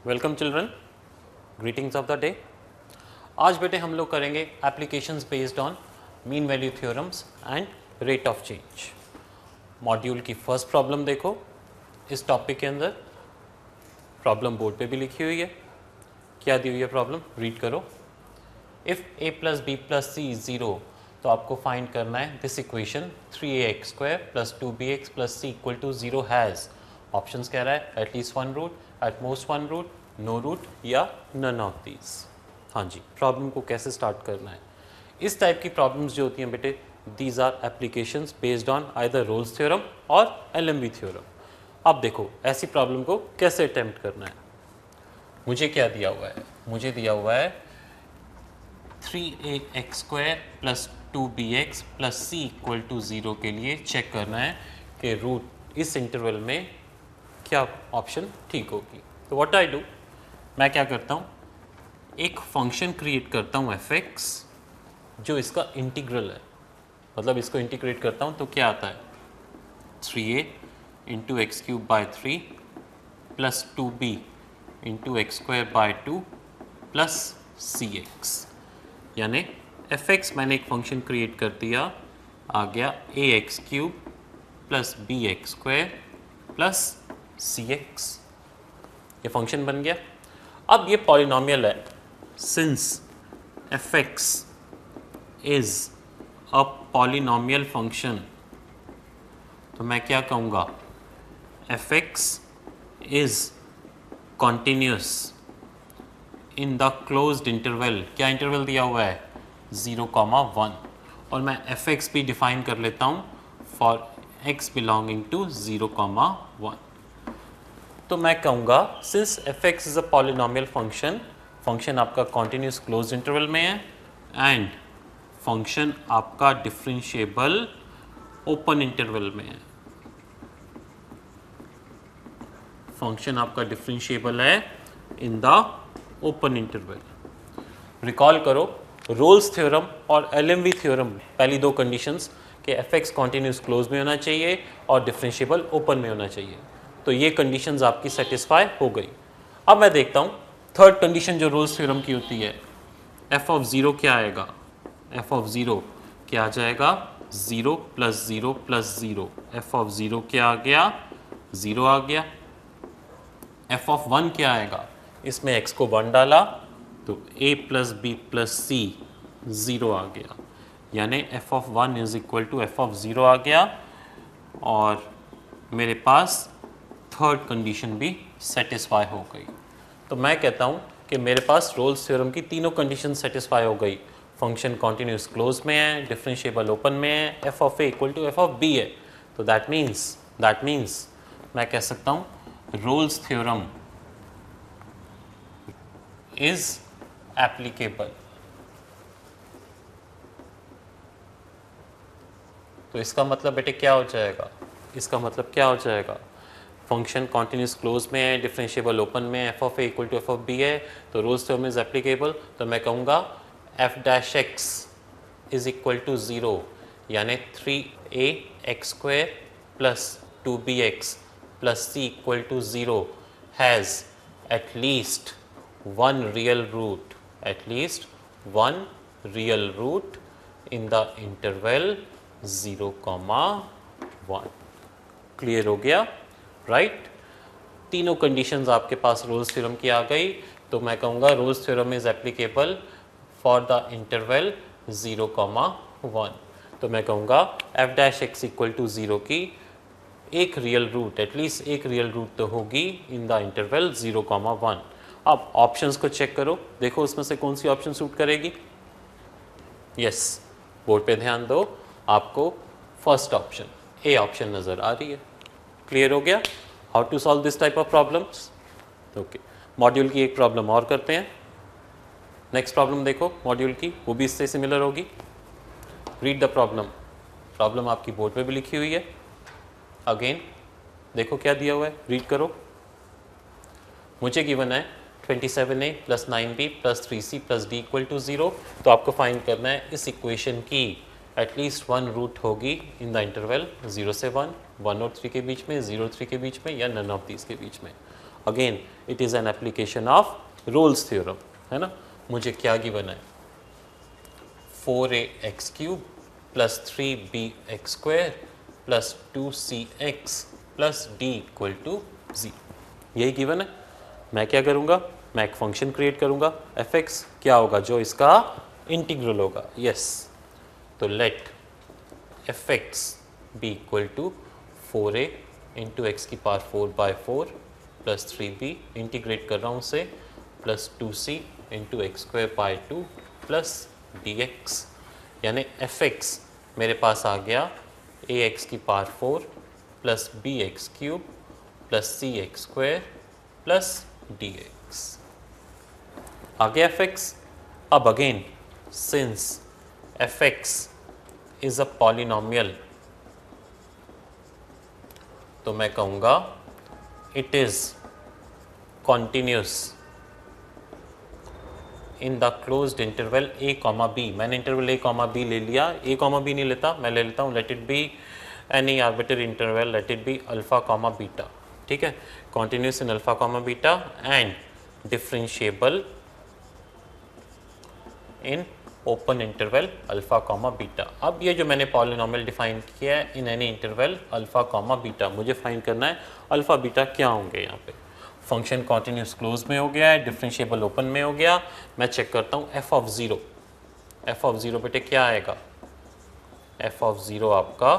Welcome children, greetings of the day. आज बेटे हम लोग करेंगे applications based on mean value theorems and rate of change. Module की फर्स्ट प्रॉब्लम देखो। इस टॉपिक के अंदर प्रॉब्लम बोर्ड पे भी लिखी हुई है। क्या दी हुई है प्रॉब्लम, रीड करो। If a plus B plus C is zero तो आपको फाइंड करना है this equation 3ax square plus 2bx plus C equal to zero has, options कह रहा है at least one root, at most one root, no root या none of these. हाँ जी, प्रॉब्लम को कैसे स्टार्ट करना है। इस टाइप की प्रॉब्लम्स जो होती हैं बेटे, these are applications based on either Rolle's theorem और एलएमवी थ्योरम। अब देखो ऐसी प्रॉब्लम को कैसे अटेम्प्ट करना है। मुझे क्या दिया हुआ है, मुझे दिया हुआ है 3ax square plus 2bx plus C equal to zero के लिए चेक करना है कि रूट इस इंटरवल में क्या ऑप्शन ठीक होगी। तो व्हाट आई डू, मैं क्या करता हूँ, एक फंक्शन क्रिएट करता हूँ fx जो इसका इंटीग्रल है, मतलब इसको इंटीग्रेट करता हूँ तो क्या आता है 3a into X cube by 3 plus 2b into X square by 2 plus C X, यानी fx मैंने एक फंक्शन क्रिएट कर दिया, आ गया a x cube plus b x square plus C x, ये फंक्शन बन गया। अब ये पॉलिनोमियल है, since fx is a polynomial function तो मैं क्या कहूँगा, fx is continuous in the closed interval. क्या इंटरवल दिया हुआ है 0,1, और मैं fx भी डिफाइन कर लेता हूँ फॉर x बिलोंगिंग टू 0,1। तो मैं कहूँगा since fx is a polynomial function, function आपका कॉन्टिन्यूस क्लोज्ड इंटरवल में है एंड फंक्शन आपका डिफरेंशिएबल ओपन इंटरवल में है। फंक्शन आपका डिफरेंशिएबल है in the open interval. Recall करो रोल्स थ्योरम और एलएमवी थ्योरम, पहली दो कंडीशंस कि fx कॉन्टिन्यूस क्लोज में होना चाहिए और डिफरेंशिएबल ओपन में होना चाहिए, तो ये कंडीशंस आपकी सेटिस्फाई हो गई। अब मैं देखता हूँ थर्ड कंडीशन जो रोल्स थ्योरम की होती है, f ऑफ ज़ीरो क्या आएगा, f ऑफ ज़ीरो क्या आ जाएगा 0 plus 0 plus 0, f of zero क्या आ गया 0 आ गया। f ऑफ 1 क्या आएगा, इसमें x को 1 डाला तो a plus B plus C 0 आ गया, यानी f of 1 is equal to f of 0 आ गया, और मेरे पास थर्ड कंडीशन भी सेटिस्फाई हो गई। तो मैं कहता हूँ कि मेरे पास रोल्स थ्योरम की तीनों कंडीशन सेटिस्फाई हो गई। फंक्शन कॉन्टिन्यूस क्लोज में है, डिफरेंशिएबल ओपन में है, f of a equal to f of b है, तो दैट मीन्स मैं कह सकता हूँ रोल्स थ्योरम इज एप्लीकेबल। तो इसका मतलब बेटे क्या हो जाएगा, इसका मतलब क्या हो जाएगा, फंक्शन कॉन्टिन्यूस क्लोज में है, डिफरेंशिएबल ओपन में है, f of a equal to f of b है, तो रोल्स थ्योरम इज एप्लीकेबल। तो मैं कहूँगा f dash x is equal to 0, यानी 3ax square plus 2bx plus c equal to 0 has at least one real root in the interval 0,1। Clear हो गया, right. तीनों conditions आपके पास रोल्स थ्योरम की आ गई, तो मैं कहूँगा Rolle's theorem is applicable for the interval 0,1। तो मैं कहूँगा f dash x equal to 0 की एक रियल रूट, एटलीस्ट एक रियल रूट तो होगी इन द इंटरवल 0,1। अब ऑप्शंस को चेक करो, देखो उसमें से कौन सी ऑप्शन सूट करेगी। यस, बोर्ड पे ध्यान दो, आपको फर्स्ट ऑप्शन ए ऑप्शन नज़र आ रही है। क्लियर हो गया how to solve this type of problems. Okay, module की एक प्रॉब्लम और करते हैं। नेक्स्ट प्रॉब्लम देखो मॉड्यूल की, वो भी इससे सिमिलर होगी। रीड द प्रॉब्लम, प्रॉब्लम आपकी बोर्ड पे भी लिखी हुई है। अगेन देखो क्या दिया हुआ है, रीड करो। मुझे गिवन है 27a plus 9b plus 3c plus d equal to 0, तो आपको फाइंड करना है इस इक्वेशन की एटलीस्ट वन रूट होगी इन द इंटरवल 0 से 1, 1 और 3 के बीच में, 0 3 के बीच में, या नन ऑफ दीज के बीच में। Again it is an application of Rolle's theorem, है ना। मुझे क्या गिवन है, 4ax³ plus 3bx² plus 2cx plus d equal to 0, यही गिवन है। मैं क्या करूँगा, मैं एक फंक्शन क्रिएट करूँगा fx, क्या होगा, जो इसका इंटीग्रल होगा, यस। तो let fx be equal to 4a into X की पावर 4/4 प्लस 3b, इंटीग्रेट कर रहा हूँ उसे, plus 2c into x²/2 plus dx, यानी fx मेरे पास आ गया ax की power 4 plus bx³ plus cx² plus dx, आ गया fx। अब again since fx is a polynomial, तो मैं कहूँगा it is continuous in the closed interval a comma B. मैंने इंटरवल a कॉमा बी ले लिया, a कॉमा बी नहीं लेता, मैं ले लेता हूँ let it be any arbitrary interval, let it be alpha comma beta, ठीक है। Continuous in alpha comma beta and differentiable in open interval alpha comma beta. अब ये जो मैंने पॉलिनोमियल डिफाइन किया है in any interval alpha comma beta, मुझे find करना है अल्फा बीटा क्या होंगे यहाँ पे। फंक्शन कॉन्टिन्यूस क्लोज में हो गया है, डिफरेंशिएबल ओपन में हो गया। मैं चेक करता हूँ एफ ऑफ ज़ीरो बेटे क्या आएगा, एफ ऑफ ज़ीरो आपका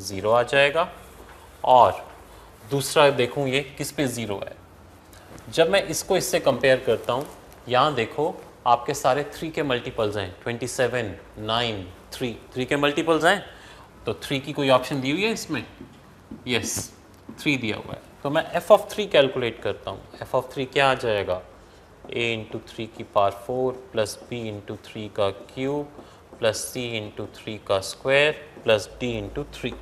0 आ जाएगा। और दूसरा देखूँ ये किस पे 0 है, जब मैं इसको इससे कंपेयर करता हूँ, यहाँ देखो आपके सारे 3 के मल्टीपल्स हैं, 27, 9, 3 के मल्टीपल्स हैं, तो 3 की कोई ऑप्शन दी हुई है इसमें, यस 3 दिया हुआ है। तो मैं एफ ऑफ 3 कैलकुलेट करता हूँ, एफ ऑफ 3 क्या आ जाएगा, a इंटू 3 की पावर 4 प्लस b इंटू 3 का क्यूब प्लस c इंटू 3 का स्क्वायर प्लस d इंटू 3।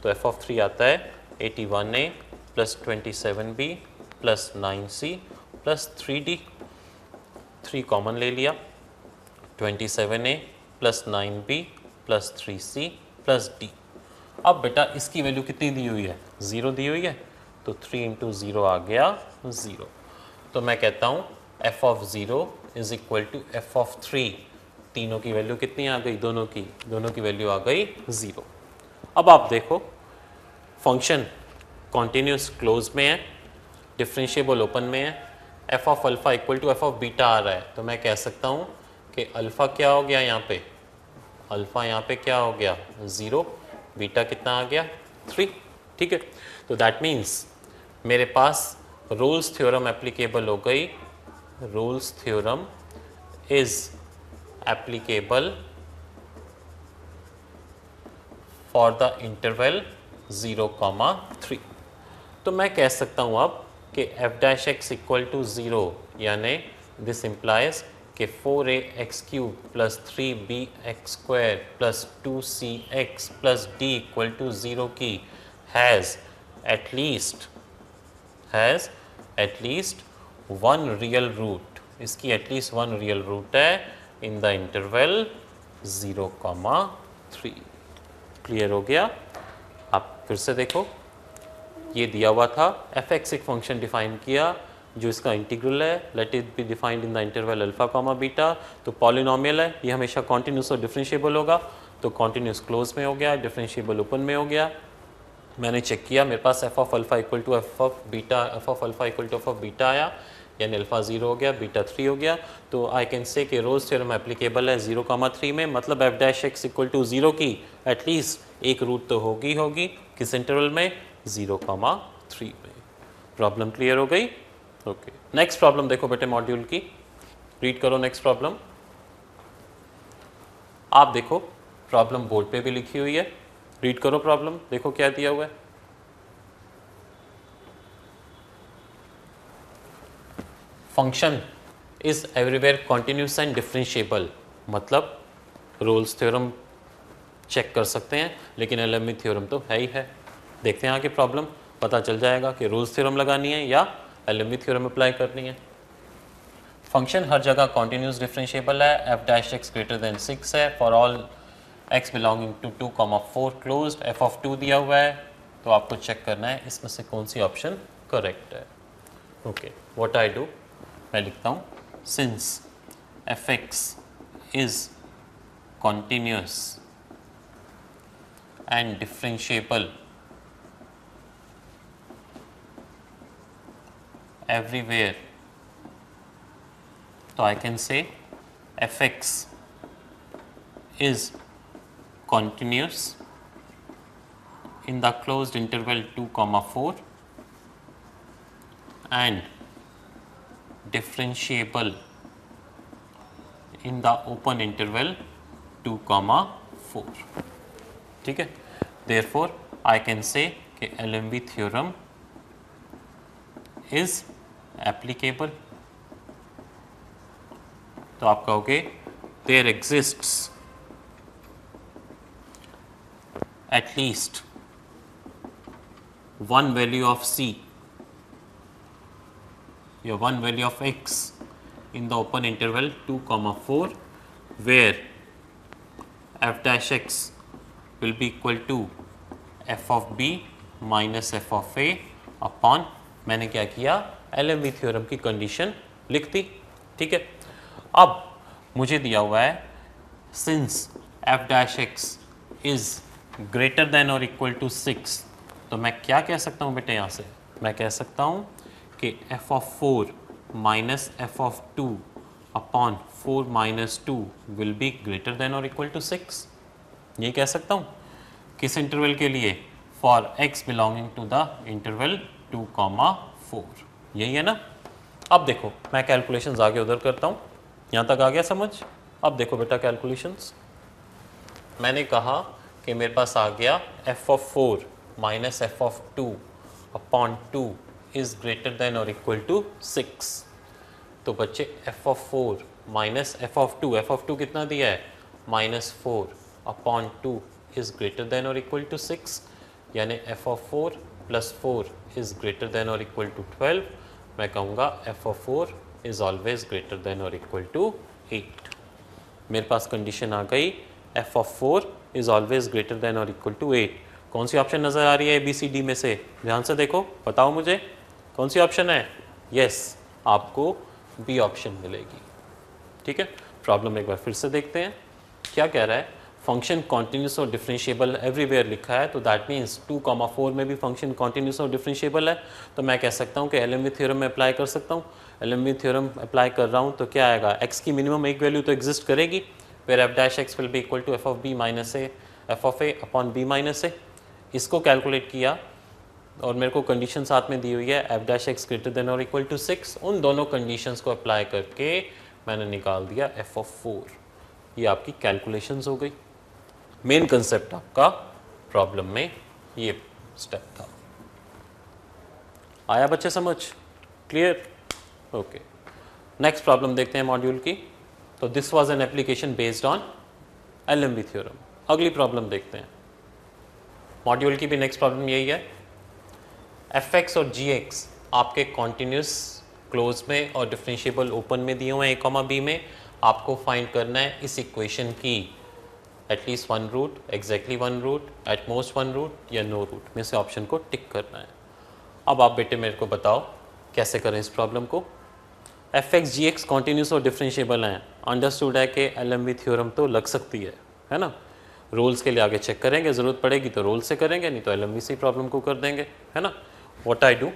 तो एफ ऑफ 3 आता है 81a plus 27b plus 9c plus 3d, 3 common ले लिया, 27a plus 9b plus 3c plus d। अब बेटा इसकी वैल्यू कितनी दी हुई है, 0 दी हुई है, तो 3 इंटू 0 आ गया 0। तो मैं कहता हूँ F of 0 is equal to F of 3, तीनों की वैल्यू कितनी आ गई, दोनों की वैल्यू आ गई 0। अब आप देखो फंक्शन कॉन्टिन्यूस क्लोज में है, डिफरेंशिएबल ओपन में है, f of alpha equal to F of beta आ रहा है, तो मैं कह सकता हूँ कि अल्फा क्या हो गया यहाँ पे, अल्फा यहाँ पे क्या हो गया 0, बीटा कितना आ गया 3, ठीक है। तो दैट मीन्स मेरे पास रोल्स थ्योरम एप्लीकेबल हो गई, Rolle's theorem is applicable for the interval 0,3। तो मैं कह सकता हूँ अब कि F dash X equal to 0, यानी दिस इम्प्लाइज कि 4ax³ plus 3bx² plus 2cx plus d equal to 0 की has at least one real root, इसकी एटलीस्ट वन रियल रूट है इन द इंटरवल 0,3। क्लियर हो गया। आप फिर से देखो, ये दिया हुआ था fx एक फंक्शन डिफाइन किया जो इसका इंटीग्रल है, let it be defined in the interval alpha comma beta. तो पॉलिनोमियल है, ये हमेशा कॉन्टिन्यूस और डिफरेंशिएबल होगा, तो कॉन्टिन्यूस क्लोज में हो गया, डिफरेंशिएबल ओपन में हो गया। मैंने चेक किया, मेरे पास f of alpha equal to F of beta, f of alpha equal to F of beta आया, यानी अल्फा 0 हो गया, बीटा 3 हो गया। तो आई कैन से कि रोल्स थ्योरम एप्लीकेबल है 0,3 में, मतलब F dash X equal to 0 की एटलीस्ट एक रूट तो होगी, किस इंटरवल में 0,3 में। प्रॉब्लम क्लियर हो गई, ओके। नेक्स्ट प्रॉब्लम देखो बेटे मॉड्यूल की, रीड करो नेक्स्ट प्रॉब्लम। आप देखो प्रॉब्लम बोर्ड पे भी लिखी हुई है, रीड करो प्रॉब्लम, देखो क्या दिया हुआ है। Function is everywhere continuous and differentiable, मतलब रोल्स थ्योरम चेक कर सकते हैं, लेकिन एलएमई थ्योरम तो है ही है। देखते हैं आगे प्रॉब्लम, पता चल जाएगा कि रोल्स थ्योरम लगानी है या एलएमई थ्योरम अप्लाई करनी है। फंक्शन हर जगह कॉन्टिन्यूस डिफरेंशिएबल है, F dash X greater than 6 है for all X belonging to 2,4 closed, F of 2 दिया हुआ है, तो आपको चेक करना है इसमें से कौन सी ऑप्शन करेक्ट है। ओके, व्हाट आई डू, मैं लिखता हूँ since F x is continuous and differentiable everywhere, so I can say fx is continuous in the closed interval 2 comma 4 and differentiable in the open interval 2 comma 4. ठीक है, therefore I can say कि LMB theorem is applicable. तो आप कहोगे there exists at least one value of c या one value of x in the open interval 2 comma 4 where f dash x will be equal to f of b minus f of a upon, मैंने क्या किया, LMB theorem की condition लिख दी. ठीक है, अब मुझे दिया हुआ है since f dash x is greater than और इक्वल टू 6, तो मैं क्या कह सकता हूँ बेटे, यहाँ से मैं कह सकता हूँ कि f of 4 minus f of 2 upon 4 minus 2 will be greater than और इक्वल टू 6. ये कह सकता हूँ किस इंटरवल के लिए, for x belonging to the interval 2 comma 4. यही है ना. अब देखो मैं कैलकुलेशंस आगे उधर करता हूँ, यहाँ तक आ गया समझ. अब देखो बेटा कैलकुलेशंस, मैंने कहा कि मेरे पास आ गया f of 4 minus f of 2 upon 2 is greater than और इक्वल टू 6. तो बच्चे f of 4 minus f of 2 कितना दिया है, minus 4 upon 2 is greater than और इक्वल टू 6, यानी f of 4 plus 4 is greater than और इक्वल टू 12. मैं कहूँगा f of 4 is always greater than और इक्वल टू 8. मेरे पास कंडीशन आ गई f of 4 is always greater than और इक्वल टू 8. कौन सी ऑप्शन नज़र आ रही है ABCD में से, ध्यान से देखो, बताओ मुझे कौन सी ऑप्शन है. यस, आपको बी ऑप्शन मिलेगी. ठीक है, प्रॉब्लम एक बार फिर से देखते हैं. क्या कह रहा है, फंक्शन कॉन्टिन्यूस और डिफरेंशिएबल एवरीवेयर लिखा है, तो दैट मीन्स 2 कॉमा 4 में भी फंक्शन कॉन्टिन्यूस और डिफरेंशिएबल है. तो मैं कह सकता हूँ कि LMB थ्योरम में अप्लाई कर सकता हूँ. LMB थ्योरम अप्लाई कर रहा हूँ तो क्या आएगा, x की मिनिमम एक वैल्यू तो एग्जिस्ट करेगी, where f dash x will be equal to f of b minus a f of a upon b minus a. इसको कैलकुलेट किया और मेरे को कंडीशन साथ में दी हुई है f dash x greater than और इक्वल टू 6. उन दोनों कंडीशंस को अप्लाई करके मैंने निकाल दिया f ऑफ 4. ये आपकी कैलकुलेशंस हो गई. मेन कंसेप्ट आपका प्रॉब्लम में ये स्टेप था. आया बच्चे समझ, क्लियर. ओके, नेक्स्ट प्रॉब्लम देखते हैं मॉड्यूल की. तो this was an application based on LMB theorem. अगली प्रॉब्लम देखते हैं. मॉड्यूल की भी नेक्स्ट प्रॉब्लम यही है. fx और gx आपके कॉन्टिन्यूस क्लोज में और डिफरेंशिएबल ओपन में दिए हुए हैं a कॉमा b में. आपको फाइंड करना है इस इक्वेशन की at least one root, exactly one root, at most one root या नो रूट में से ऑप्शन को टिक करना है. अब आप बेटे मेरे को बताओ कैसे करें इस प्रॉब्लम को. fx gx कॉन्टिन्यूस और डिफरेंशिएबल हैं, अंडरस्टूड है कि LMB थ्योरम तो लग सकती है ना. रूल्स के लिए आगे चेक करेंगे, ज़रूरत पड़ेगी तो रूल से करेंगे, नहीं तो LMB से प्रॉब्लम को कर देंगे, है ना. व्हाट आई डू,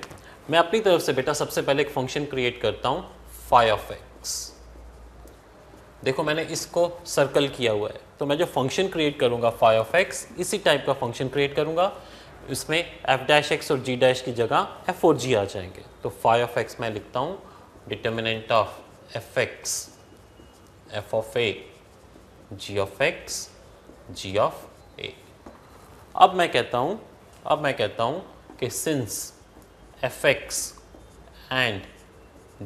मैं अपनी तरफ से बेटा सबसे पहले एक फंक्शन क्रिएट करता हूँ फाई ऑफ एक्स. देखो मैंने इसको सर्कल किया हुआ है, तो मैं जो फंक्शन क्रिएट करूंगा फाई ऑफ एक्स, इसी टाइप का फंक्शन क्रिएट करूंगा. इसमें f डैश एक्स और g डैश की जगह f और g आ जाएंगे. तो फाई ऑफ एक्स मैं लिखता हूँ determinant of f x f of a g of x g of a. अब मैं कहता हूँ कि since f x and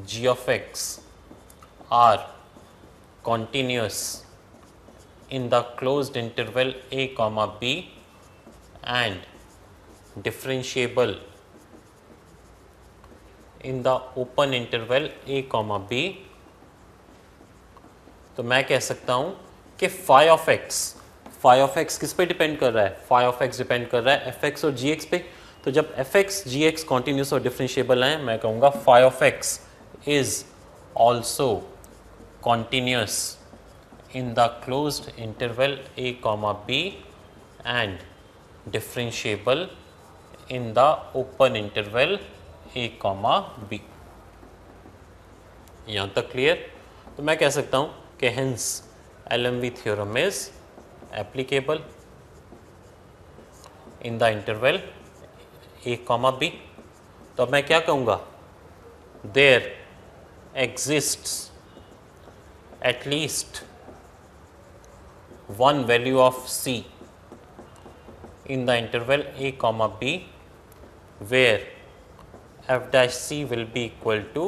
g of x are continuous in the closed interval a comma b and differentiable in the open interval a comma b, तो मैं कह सकता हूं कि फाई ऑफ एक्स किस पे डिपेंड कर रहा है, फाई ऑफ एक्स डिपेंड कर रहा है एफ एक्स और जी एक्स पे. तो जब एफ एक्स जी एक्स कॉन्टीन्यूस और डिफरेंशिएबल हैं, मैं कहूँगा phi of X is also continuous in the closed interval a comma b and differentiable in the open interval a comma b। यहाँ तक क्लियर? तो मैं कह सकता हूँ कि hence LMV theorem is applicable in the interval a comma b। तो अब मैं क्या कहूँगा? There exists at least one value of c in the interval a comma b where f dash c will be equal to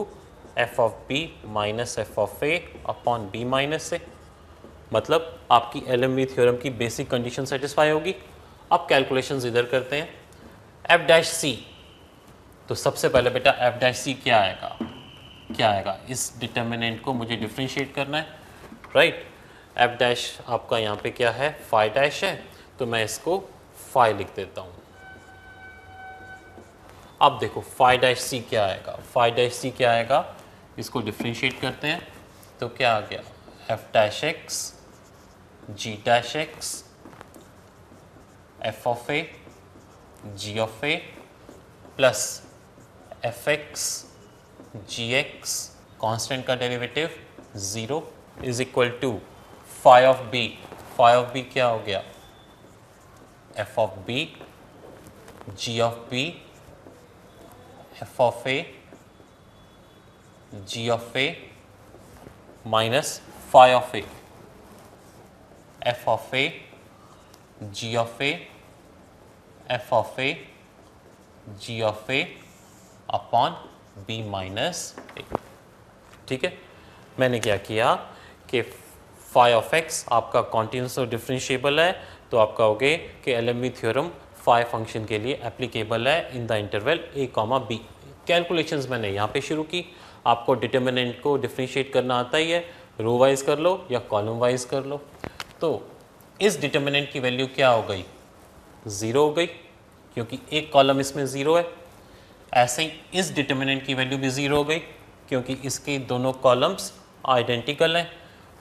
f of b minus f of a upon b minus a। मतलब आपकी LMV theorem की basic condition satisfy होगी। अब calculations इधर करते हैं। f dash c, तो सबसे पहले बेटा f dash c क्या आएगा? क्या आएगा? इस डिटर्मिनेंट को मुझे डिफरेंशिएट करना है, राइट? एफ डैश आपका यहाँ पे क्या है? फाई डैश है, तो मैं इसको फाई लिख देता हूँ। अब देखो फाई डैश सी क्या आएगा? फाई डैश सी क्या आएगा? इसको डिफरेंशिएट करते हैं तो क्या आ गया? F dash x ji dash x F of A ji of a plus f x ji x constant का derivative 0 is equal to phi of b. Phi of b क्या हो गया? F of B ji of b f of A ji of a minus phi of A F of A ji of A F of A ji of a upon b minus a. ठीक है, मैंने क्या किया कि phi of x आपका continuous और differentiable है, तो आप कहोगे कि LMV थ्योरम फाई फंक्शन के लिए एप्लीकेबल है in the interval a comma b। Calculations मैंने यहाँ पे शुरू की। आपको डिटर्मिनेंट को डिफरेंशिएट करना आता ही है, रो वाइज कर लो या कॉलम वाइज कर लो। तो इस डिटर्मिनेंट की वैल्यू क्या हो गई? 0 हो गई, क्योंकि एक कॉलम इसमें 0 है। ऐसे ही इस डिटर्मिनेंट की वैल्यू भी 0 हो गई, क्योंकि इसके दोनों कॉलम्स आइडेंटिकल हैं।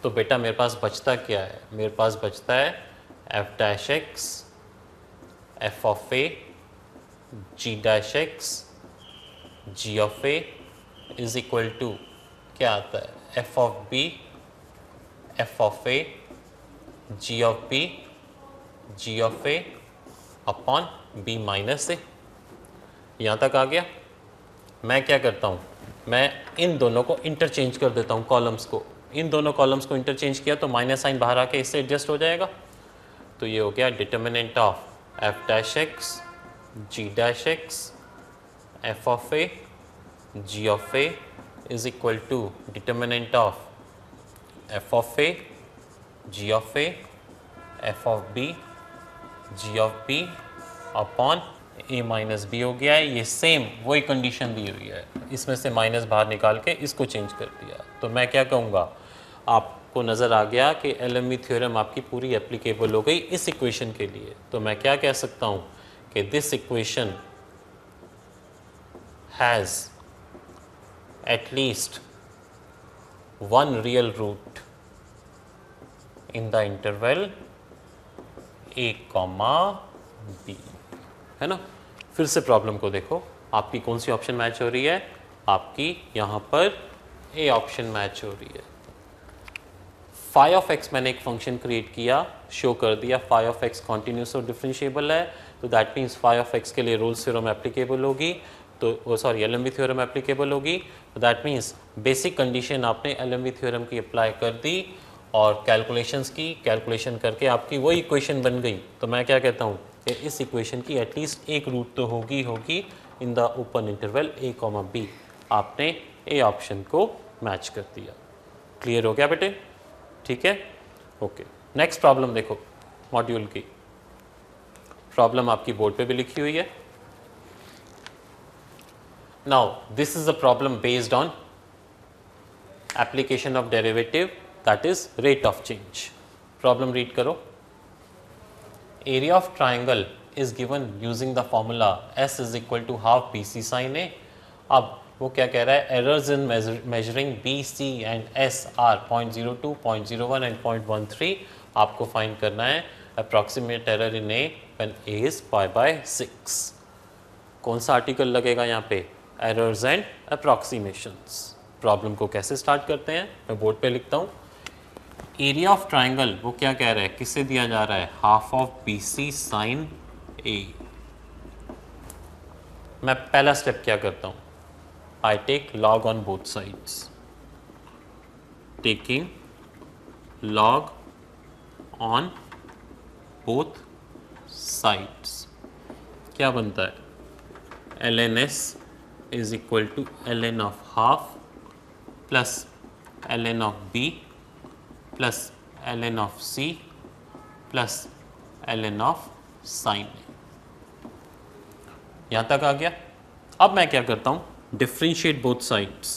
तो बेटा मेरे पास बचता क्या है? मेरे पास बचता है F dash x F of A g dash x g of A is equal to क्या आता है? F of b f of A ji of B ji of a upon b minus a. यहाँ तक आ गया। मैं क्या करता हूँ? मैं इन दोनों को इंटरचेंज कर देता हूँ, कॉलम्स को। इन दोनों कॉलम्स को इंटरचेंज किया तो माइनस साइन बाहर आके इससे एडजस्ट हो जाएगा। तो ये हो गया determinant of F dash x ji dash x F of A ji of A is equal to determinant of F of A ji of A F of B ji of B upon A minus B हो गया है। ये same वही condition दी हुई है, इसमें से minus बाहर निकाल के इसको चेंज कर दिया। तो मैं क्या कहूँगा? आपको नज़र आ गया कि LMV थ्योरम आपकी पूरी एप्लीकेबल हो गई इस इक्वेशन के लिए। तो मैं क्या कह सकता हूँ कि this equation has at least one real root in the interval a comma b, है ना। फिर से प्रॉब्लम को देखो, आपकी कौन सी ऑप्शन मैच हो रही है? आपकी यहाँ पर ए ऑप्शन मैच हो रही है। फाई ऑफ एक्स मैंने एक फंक्शन क्रिएट किया, शो कर दिया फाई ऑफ एक्स कॉन्टीन्यूस और डिफरेंशिएबल है, तो that means phi of X के लिए रोल्स थ्योरम एप्लीकेबल होगी, तो सॉरी LMV थ्योरम एप्लीकेबल होगी। तो दैट मीन्स बेसिक कंडीशन आपने LMV थ्योरम की अप्लाई कर दी और कैलकुलेशंस की, कैलकुलेशन करके आपकी वही इक्वेशन बन गई। तो मैं क्या कहता हूँ कि इस इक्वेशन की एटलीस्ट एक रूट तो होगी in the open interval a comma b। आपने ए ऑप्शन को मैच कर दिया। क्लियर हो गया बेटे? ठीक है, ओके। नेक्स्ट प्रॉब्लम देखो, मॉड्यूल की प्रॉब्लम आपकी बोर्ड पे भी लिखी हुई है। Now this is a problem based on application of derivative, that is rate of change. Problem read करो। Area of triangle is given using the formula S is equal to half BC sin A. अब वो क्या कह रहा है, errors in measuring B, C and S are 0.02, 0.01 and 0.13. आपको find करना है approximate error in A when A is pi by 6. कौन सा आर्टिकल लगेगा यहाँ पे, errors and approximations. प्रॉब्लम को कैसे स्टार्ट करते हैं, मैं बोर्ड पे लिखता हूँ. एरिया ऑफ ट्राइंगल वो क्या कह रहा है, किससे दिया जा रहा है, half of BC sine A. मैं पहला स्टेप क्या करता हूँ, I take log on both sides. Taking log on both sides क्या बनता है, ln(s) is equal to ln of half plus ln of B plus ln of C plus ln of sin A. यहाँ तक आ गया. अब मैं क्या करता हूँ, differentiate both sides.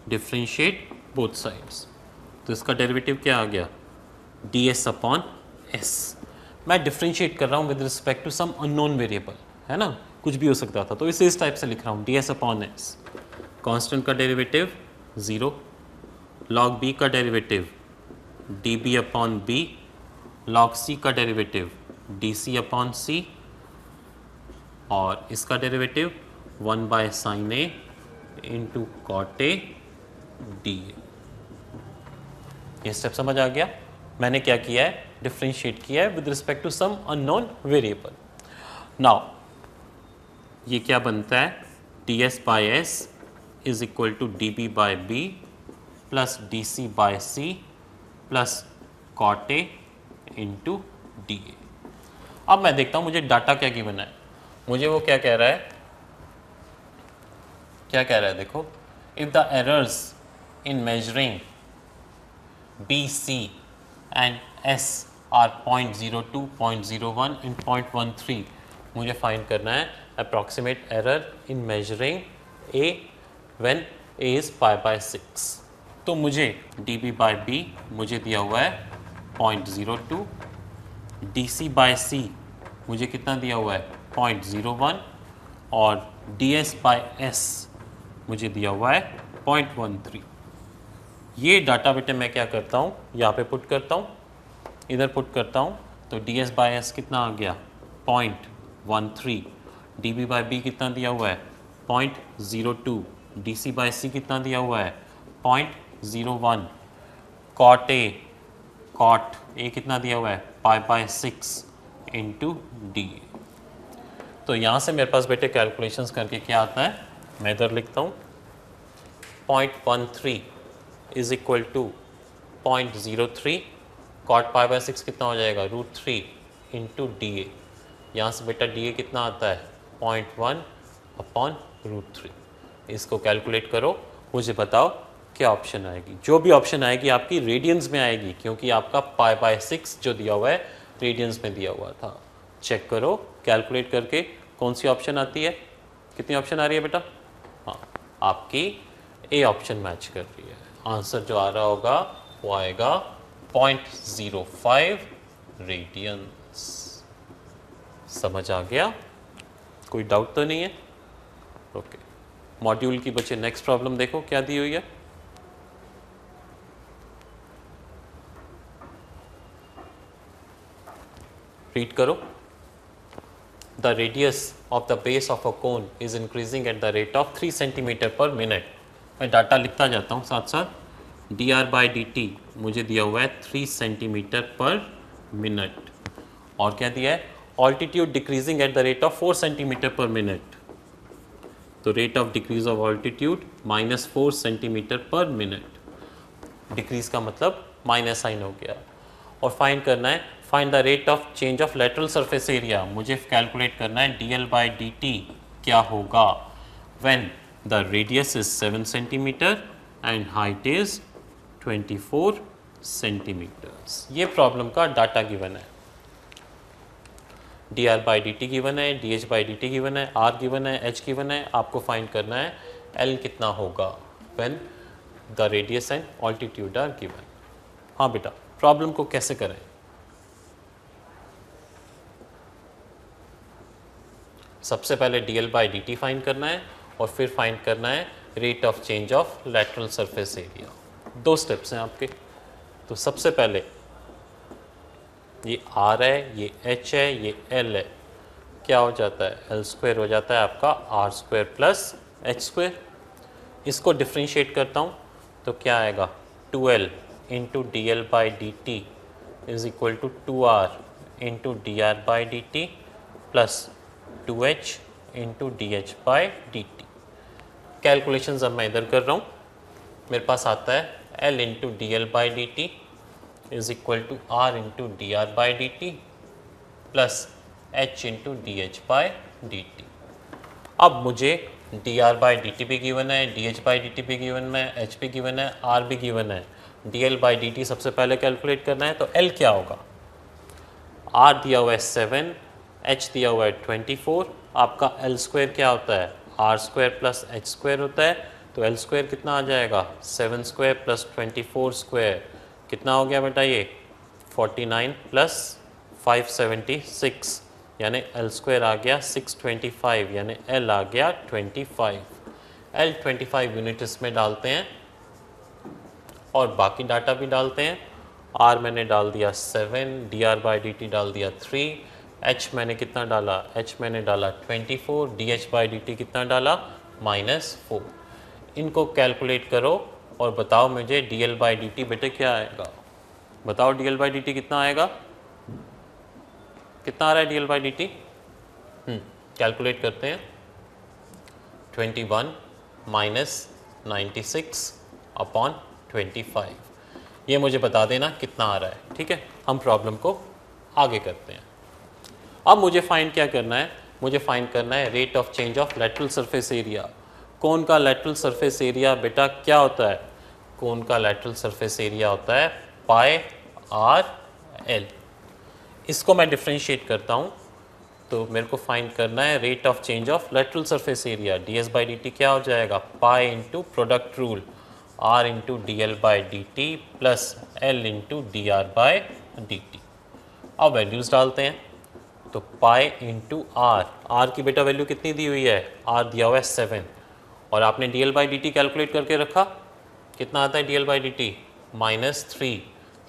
Differentiate both sides. तो इसका डेरिवेटिव क्या आ गया, ds अपॉन s. मैं डिफ्रेंशिएट कर रहा हूँ with respect to some unknown variable, है ना, कुछ भी हो सकता था, तो इसे इस टाइप से लिख रहा हूँ, ds अपॉन s. कांस्टेंट का डेरिवेटिव 0, log b का derivative db upon b, log c का डेरिवेटिव dc अपॉन c, और इसका derivative 1 by sine a into cot a dA. ये स्टेप समझ आ गया. मैंने क्या किया है, डिफ्रेंशिएट किया है with respect to some unknown variable. Now ये क्या बनता है, ds by s is equal to db by b plus dc by c plus cot a into D A. अब मैं देखता हूं मुझे डाटा क्या गिवन है, मुझे वो क्या कह रहा है, क्या कह रहा है, देखो, if the errors in measuring B, C and S are 0.02, 0.01 and 0.13, मुझे फाइंड करना है approximate error in measuring A when A is pi by 6. तो मुझे डी बी बाय बी मुझे दिया हुआ है 0.02, DC बाय C मुझे कितना दिया हुआ है 0.01, और DS बाय S मुझे दिया हुआ है 0.13. ये डाटा बेटे मैं क्या करता हूँ, यहाँ पे पुट करता हूँ, इधर पुट करता हूँ, तो DS बाय S कितना आ गया 0.13, DB बाय B कितना दिया हुआ है 0.02, DC बाय C कितना दिया हुआ है 0.01, कॉट ए कितना दिया हुआ है पाई बाय 6 इंटू डी. तो यहाँ से मेरे पास बेटे कैलकुलेशंस करके क्या आता है, मैं इधर लिखता हूँ 0.13 is equal to 0.03, cot pi by 6 कितना हो जाएगा √3 इंटू डी ए. यहाँ से बेटा डी ए कितना आता है 0.1 अपॉन √3. इसको कैलकुलेट करो, मुझे बताओ क्या ऑप्शन आएगी. जो भी ऑप्शन आएगी आपकी रेडियंस में आएगी, क्योंकि आपका पाई बाय 6 जो दिया हुआ है रेडियंस में दिया हुआ था. चेक करो कैलकुलेट करके कौन सी ऑप्शन आती है, कितनी ऑप्शन आ रही है बेटा, हाँ आपकी ए ऑप्शन मैच कर रही है. आंसर जो आ रहा होगा वो आएगा 0.05 रेडियंस. समझ आ गया, कोई डाउट तो नहीं है. ओके, मॉड्यूल की बच्चे नेक्स्ट प्रॉब्लम देखो क्या दी हुई है. रीड करो. The radius of the base of a cone is increasing at the rate of 3 centimetre per minute. मैं डाटा लिखता जाता हूँ साथ साथ. dr बाई dt मुझे दिया हुआ है 3 सेंटीमीटर पर मिनट, और क्या दिया है, altitude decreasing at the rate of 4 centimetre per minute. तो rate of decrease of altitude -4 centimetre per minute. Decrease का मतलब माइनस साइन हो गया. और फाइंड करना है, find the rate of change of lateral surface area. मुझे कैलकुलेट करना है dl बाई dt क्या होगा when the radius is 7 centimetre and height is 24 centimetres. ये प्रॉब्लम का डाटा गिवन है. dr बाई dt गिवन है, dh बाई dt गिवन है, r गिवन है, h गिवन है. आपको फाइंड करना है l कितना होगा when the radius and altitude are given. हाँ बेटा, प्रॉब्लम को कैसे करें? सबसे पहले dl बाई dt फाइंड करना है और फिर फाइंड करना है rate of change of lateral surface area. 2 steps हैं आपके। तो सबसे पहले ये r है, ये h है, ये l है, क्या हो जाता है? l स्क्वायर हो जाता है आपका r square plus h square. इसको डिफ्रेंशिएट करता हूँ तो क्या आएगा? 2l into D L by D T is equal to 2r into D R by D T plus 2h into D H by D T. Calculation अब मैं इधर कर रहा हूँ, मेरे पास आता है l into D L by D T is equal to r into D R by D T plus h into D H by D T. अब मुझे D R by D T भी गिवन है, D H by D T भी given है, h भी given है, r भी given है। D L by D T सबसे पहले कैलकुलेट करना है, तो l क्या होगा? r दिया हुआ है 7, h दिया हुआ है 24, आपका l स्क्वायर क्या होता है? r square plus h square होता है। तो l स्क्वायर कितना आ जाएगा? 7 स्क्वायर प्लस 24 स्क्वायर कितना हो गया बेटा? ये 49 प्लस 576 यानी l स्क्वायर आ गया 625 यानी l आ गया 25। l 25 यूनिट इसमें डालते हैं और बाकी डाटा भी डालते हैं। r मैंने डाल दिया 7, D R by D T डाल दिया 3, h मैंने कितना डाला? h मैंने डाला 24, D H by D T कितना डाला? -4। इनको कैलकुलेट करो और बताओ मुझे D L by D T बेटे क्या आएगा? बताओ D L by D T कितना आएगा? कितना आ रहा है D L by D T? Calculate करते हैं। 21 माइनस 96 अपॉन 25, ये मुझे बता देना कितना आ रहा है। ठीक है, हम प्रॉब्लम को आगे करते हैं। अब मुझे फाइंड क्या करना है? मुझे फाइंड करना है rate of change of lateral surface area. Cone का लैटरल सरफेस एरिया बेटा क्या होता है? कोन का लैटरल सरफेस एरिया होता है पाई आर एल। इसको मैं डिफ्रेंशिएट करता हूँ तो मेरे को फाइंड करना है rate of change of lateral surface area. D s by D T क्या हो जाएगा? Pi into product rule r into D L by D T plus L into D R by D T. अब values डालते हैं तो pi into are की बेटा value कितनी दी हुई है? r दिया हुआ है 7 और आपने D L by D T calculate करके रखा, कितना आता है D L by D T? -3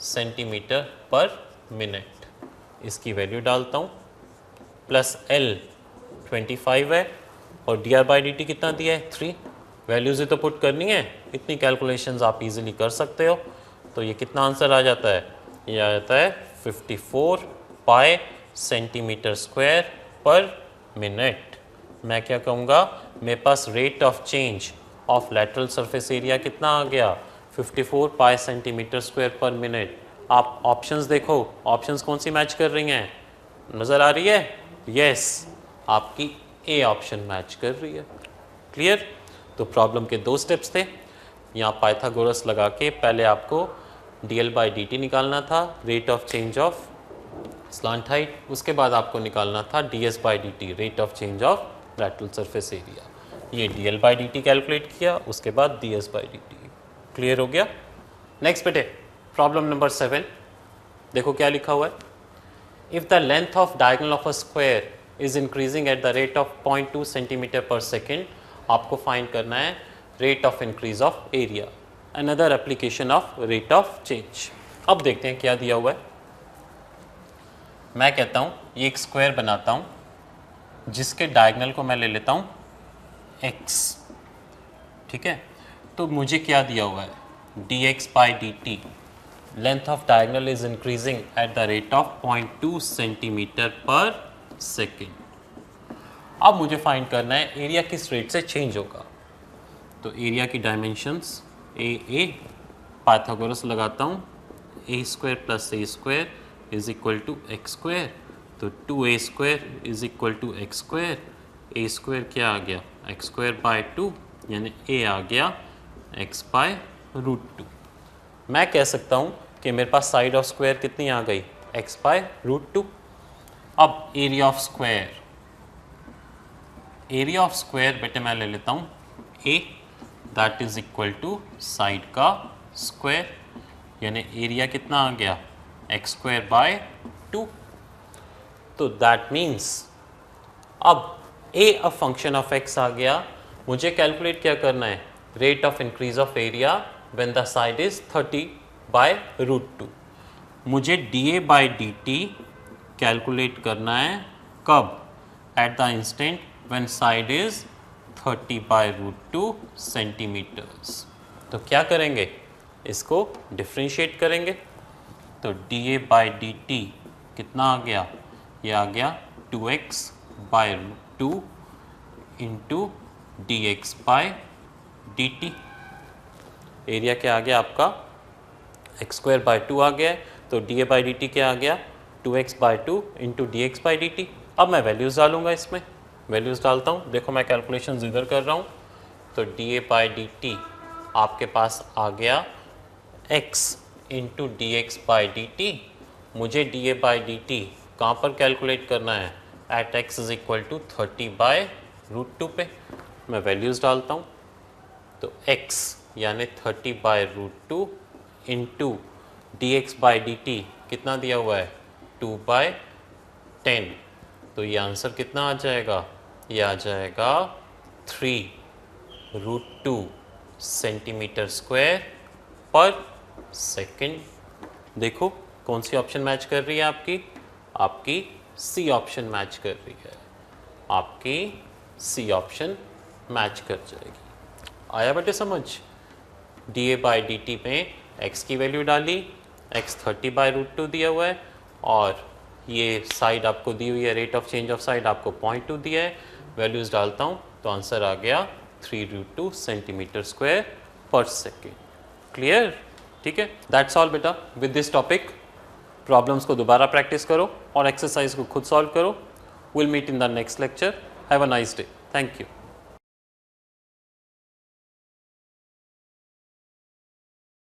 centimetre per minute. इसकी वैल्यू डालता हूँ प्लस l 25 है और D R by D T कितना दिया है? 3। वैल्यूज़ ही तो पुट करनी है, इतनी कैलकुलेशंस आप इजीली कर सकते हो। तो ये कितना आंसर आ जाता है? ये आ जाता है 54 pi centimetre square per minute. मैं क्या कहूँगा? मेरे पास rate of change of lateral surface area कितना आ गया? 54 pi centimetre square per minute. आप ऑप्शंस देखो, ऑप्शंस कौन सी मैच कर रही हैं? नज़र आ रही है? यस, आपकी ए ऑप्शन मैच कर रही है। क्लियर? तो प्रॉब्लम के 2 स्टेप्स थे। यहाँ पाइथागोरस लगा के पहले आपको d L by D t निकालना था, rate of change of slant height. उसके बाद आपको निकालना था d s by D t, rate of change of lateral surface area. ये d L by D T calculate किया, उसके बाद d s by D t. Clear हो गया? नेक्स्ट बेटे प्रॉब्लम नंबर 7, देखो क्या लिखा हुआ है। If the length of diagonal of a square is increasing at the rate of 0.2 centimetre पर सेकेंड, आपको फाइंड करना है rate of increase of area. Another application of rate of change. अब देखते हैं क्या दिया हुआ है। मैं कहता हूँ ये एक स्क्वायर बनाता हूँ जिसके डायगोनल को मैं ले लेता हूँ x। ठीक है, तो मुझे क्या दिया हुआ है? dx by D T, length of diagonal is increasing at the rate of 0.2 centimetre पर सेकेंड। अब मुझे फाइंड करना है एरिया किस रेट से चेंज होगा। तो एरिया की डायमेंशंस ए पाइथागोरस लगाता हूँ, a square plus a square is equal to x square. तो 2a square is equal to x square. A square क्या आ गया? एक्स स्क्वायर बाय 2 यानी ए आ गया एक्स बाय √2। मैं कह सकता हूँ कि मेरे पास साइड ऑफ स्क्वायर कितनी आ गई? X by √2। अब area of square, area of square बेटे मैं ले लेता हूँ a, that is equal to side का स्क्वायर, यानी एरिया कितना आ गया एक्स स्क्वायर बाय 2। तो दैट मीन्स अब a uh function of X आ गया, मुझे कैलकुलेट क्या करना है, rate of increase of area when the side is 30 by root 2। मुझे D A by D T calculate करना है कब, at the instant when side is 30 by root 2 centimetres. तो क्या करेंगे, इसको डिफ्रेंशिएट करेंगे। तो D A by D T कितना आ गया, ये आ गया 2x bye root 2 into D X by D T. Area क्या आ गया आपका एक्स स्क्वायर बाय 2 आ गया है, तो D A by D T क्या आ गया 2x by 2 into D x by D T. अब मैं वैल्यूज़ डालूंगा, इसमें वैल्यूज़ डालता हूँ, देखो मैं कैलकुलेशन इधर कर रहा हूँ। तो D A by D t आपके पास आ गया x into D x by D t. मुझे D A by D t कहाँ पर कैलकुलेट करना है, at x is equal to 30 by root 2 पे। मैं वैल्यूज़ डालता हूँ, तो x यानी 30 by root 2 into D x by D T कितना दिया हुआ है 2 बाय 10। तो ये आंसर कितना आ जाएगा, ये आ जाएगा 3 रूट 2 सेंटीमीटर स्क्वायर पर सेकेंड। देखो कौन सी ऑप्शन मैच कर रही है आपकी सी ऑप्शन मैच कर रही है, आपकी सी ऑप्शन मैच कर जाएगी। आया बेटे समझ, D A by D T में x की वैल्यू डाली, x 30 बाई रूट 2 दिया हुआ है, और ये साइड आपको दी हुई है, rate of change of side आपको 0.2 दिया है। वैल्यूज़ डालता हूँ तो आंसर आ गया 3 रूट 2 सेंटीमीटर स्क्वायर पर सेकेंड। क्लियर, ठीक है। दैट्स ऑल बेटा विद दिस टॉपिक। प्रॉब्लम्स को दोबारा प्रैक्टिस करो और एक्सरसाइज को खुद सॉल्व करो। Will meet in the next lecture. Have a nice day. Thank you.